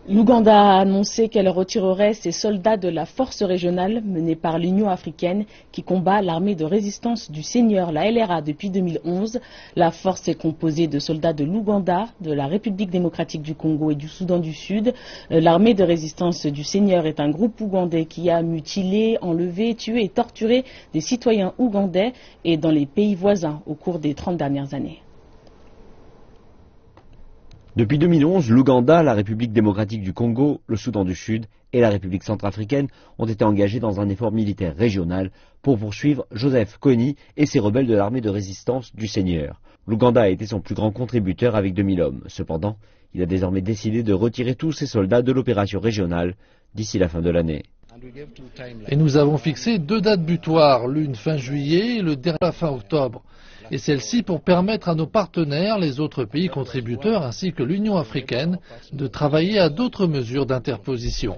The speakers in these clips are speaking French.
L'Ouganda a annoncé qu'elle retirerait ses soldats de la force régionale menée par l'Union africaine qui combat l'armée de résistance du Seigneur, la LRA, depuis 2011. La force est composée de soldats de l'Ouganda, de la République démocratique du Congo et du Soudan du Sud. L'armée de résistance du Seigneur est un groupe ougandais qui a mutilé, enlevé, tué et torturé des citoyens ougandais et dans les pays voisins au cours des 30 dernières années. Depuis 2011, l'Ouganda, la République démocratique du Congo, le Soudan du Sud et la République centrafricaine ont été engagés dans un effort militaire régional pour poursuivre Joseph Kony et ses rebelles de l'armée de résistance du Seigneur. L'Ouganda a été son plus grand contributeur avec 2000 hommes. Cependant, il a désormais décidé de retirer tous ses soldats de l'opération régionale d'ici la fin de l'année. Et nous avons fixé 2 dates butoirs, l'une fin juillet et le dernier fin octobre. Et celle-ci pour permettre à nos partenaires, les autres pays contributeurs ainsi que l'Union africaine, de travailler à d'autres mesures d'interposition.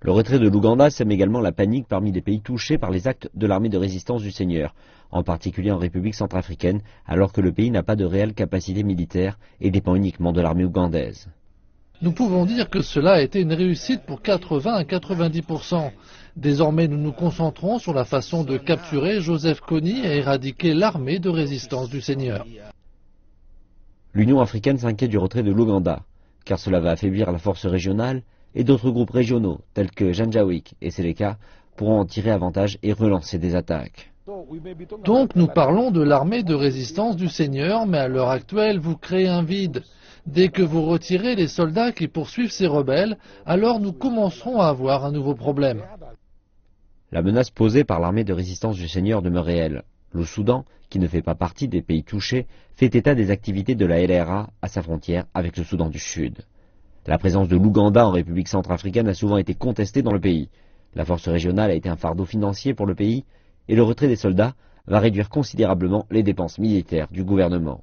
Le retrait de l'Ouganda sème également la panique parmi les pays touchés par les actes de l'armée de résistance du Seigneur, en particulier en République centrafricaine, alors que le pays n'a pas de réelle capacité militaire et dépend uniquement de l'armée ougandaise. Nous pouvons dire que cela a été une réussite pour 80 à 90%. Désormais, nous nous concentrons sur la façon de capturer Joseph Kony et éradiquer l'armée de résistance du Seigneur. L'Union africaine s'inquiète du retrait de l'Ouganda, car cela va affaiblir la force régionale et d'autres groupes régionaux, tels que Janjaweed et Seleka, pourront en tirer avantage et relancer des attaques. Donc nous parlons de l'armée de résistance du Seigneur, mais à l'heure actuelle, vous créez un vide. Dès que vous retirez les soldats qui poursuivent ces rebelles, alors nous commencerons à avoir un nouveau problème. La menace posée par l'armée de résistance du Seigneur demeure réelle. Le Soudan, qui ne fait pas partie des pays touchés, fait état des activités de la LRA à sa frontière avec le Soudan du Sud. La présence de l'Ouganda en République centrafricaine a souvent été contestée dans le pays. La force régionale a été un fardeau financier pour le pays et le retrait des soldats va réduire considérablement les dépenses militaires du gouvernement.